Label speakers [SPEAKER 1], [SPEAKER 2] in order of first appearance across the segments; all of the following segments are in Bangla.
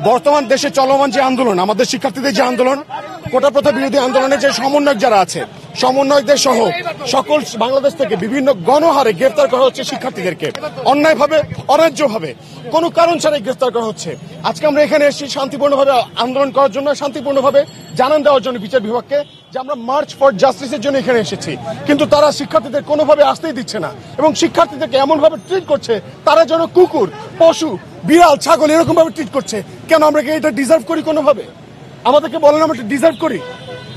[SPEAKER 1] বর্তমান দেশে চলমান যে আন্দোলন, আমাদের শিক্ষার্থীদের যে আন্দোলন, কোটা প্রথা বিরোধী আন্দোলনের যে সমন্বয়ক যারা আছে, সমন্বয়কদের সহ সকল বাংলাদেশ থেকে বিভিন্ন গণহারে গ্রেফতার করা হচ্ছে শিক্ষার্থীদেরকে, অন্যায়ভাবে অন্যায্যভাবে কোনো কারণ ছাড়াই গ্রেফতার করা হচ্ছে। আজকে আমরা এখানে এসেছি শান্তিপূর্ণভাবে আন্দোলন করার জন্য, শান্তিপূর্ণভাবে জানান দেওয়ার জন্য বিচার বিভাগকে যে আমরা মার্চ ফর জাস্টিসের জন্য এখানে এসেছি, কিন্তু তারা শিক্ষার্থীদের কোনোভাবে আসতেই দিচ্ছে না এবং শিক্ষার্থীদেরকে এমনভাবে ট্রিট করছে তারা যেন কুকুর, পশু, বিড়াল, ছাগল এরকম ভাবে ট্রিট করছে। কেন আমরা কি এটা ডিজার্ভ করি? কোনোভাবে আমাদেরকে বলেন আমরা ডিজার্ভ করি?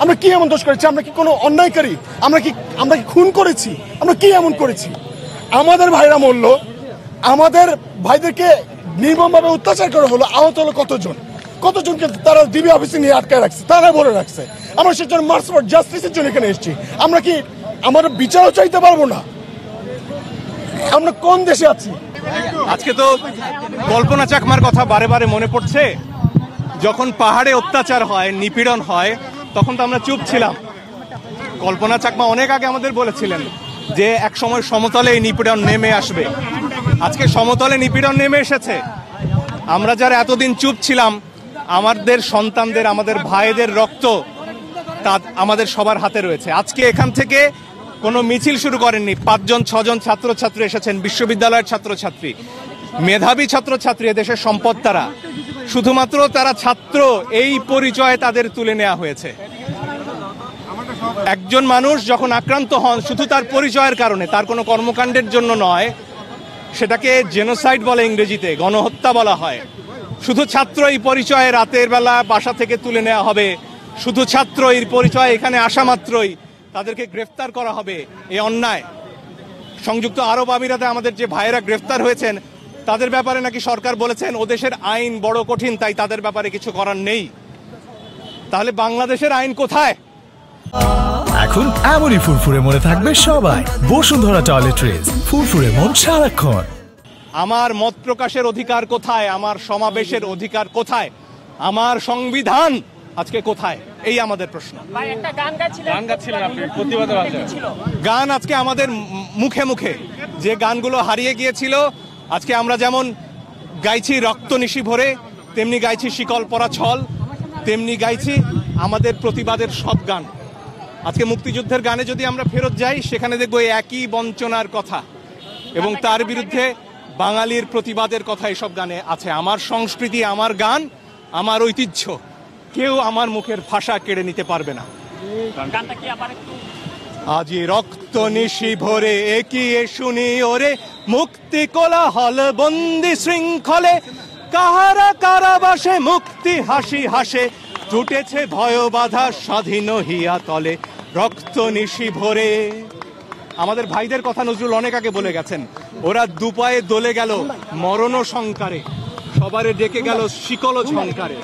[SPEAKER 1] আমরা কি এমন দোষ করেছি? আমরা কি কোনো অন্যায়কারী? আমরা কি খুন করেছি? আমরা কি এমন করেছি? আমাদের ভাইরা মরল, আমাদের ভাইদেরকে নির্মমভাবে অত্যাচার করা হলো, আহত হলো কতজনকে তারা ডিবি অফিসে নিয়ে আটকায় রাখছে, তারা বলে রাখছে। আমরা সেজন্য মার্চ ফর জাস্টিসের জন্য এখানে এসেছি। আমরা কি আমরা বিচারও চাইতে পারবো না? আমরা কোন দেশে আছি?
[SPEAKER 2] আজকে তো কল্পনা চাকমার কথা বারে বারে মনে পড়ছে। যখন পাহাড়ে অত্যাচার হয়, নিপীড়ন হয়, তখন তো আমরা চুপ ছিলাম। কল্পনা চাকমা অনেক আগে আমাদের বলেছিলেন যে এক সময় সমতলে এই নিপীড়ন নেমে আসবে। আজকে সমতলে নিপীড়ন নেমে এসেছে। আমরা যারা এতদিন চুপ ছিলাম, আমাদের সন্তানদের, আমাদের ভাইদের রক্ত তা আমাদের সবার হাতে রয়েছে। আজকে এখান থেকে কোনো মিছিল শুরু করেননি। 5-6জন ছাত্রছাত্রী এসেছেন, বিশ্ববিদ্যালয়ের ছাত্রছাত্রী, মেধাবী ছাত্রছাত্রী, এদেশের সম্পদ তারা। শুধুমাত্র তারা ছাত্র, এই পরিচয়ে তাদের তুলে নেওয়া হয়েছে। একজন মানুষ যখন আক্রান্ত হন শুধু তার পরিচয়ের কারণে, তার কোনো কর্মকাণ্ডের জন্য নয়, সেটাকে জেনোসাইড বলে, ইংরেজিতে গণহত্যা বলা হয়। শুধু ছাত্র এই পরিচয়ে রাতের বেলা বাসা থেকে তুলে নেওয়া হবে, শুধু ছাত্র এই পরিচয়ে এখানে আসা মাত্রই তাদেরকে গ্রেফতার করা হবে, এই অন্যায়। সংযুক্ত আরব আমিরাতে আমাদের যে ভাইয়েরা গ্রেফতার হয়েছেন, তাদের ব্যাপারে নাকি সরকার বলেছেন ও দেশের আইন বড় কঠিন, তাই তাদের ব্যাপারে কিছু করার নেই। তাহলে বাংলাদেশের আইন কোথায়?
[SPEAKER 3] এখন এমনই ফুরফুরে মনে থাকবে সবাই। বসুন্ধরা টয়লেট্রিজ, ফুরফুরে মন সারাক্ষণ।
[SPEAKER 2] আমার মত প্রকাশের অধিকার কোথায়? আমার সমাবেশের অধিকার কোথায়? আমার সংবিধান আজকে কোথায়? এই আমাদের প্রশ্ন। গান আজকে আমাদের মুখে মুখে, যে গানগুলো হারিয়ে গিয়েছিল। আজকে আমরা যেমন গাইছি রক্ত নিশি ভরে, তেমনি গাইছি শিকল পরা ছল, তেমনি গাইছি আমাদের প্রতিবাদের সব গান। আজকে মুক্তিযুদ্ধের গানে যদি আমরা ফেরত যাই, সেখানে দেখবো একই বঞ্চনার কথা এবং তার বিরুদ্ধে বাঙালির প্রতিবাদের কথা এসব গানে আছে। আমার সংস্কৃতি, আমার গান, আমার ঐতিহ্য কেউ আমার মুখের ভাষা কেড়ে নিতে পারবে না। আজি রক্ত নিশি ভরে একিয়ে শুনি ওরে, মুক্তি কোলাহল বন্দি শৃঙ্খলে, কাহারা কারাবাসে মুক্তি হাসি হাসে, টুটেছে ভয় বাধা স্বাধীন হিয়া তলে, রক্ত নিশি ভরে। আমাদের ভাইদের কথা নজরুল অনেক আগে বলে গেছেন। ওরা দুপায়ে দলে গেল মরণ সংকারে, সবারে ডেকে গেল শিকল ঝংকারে।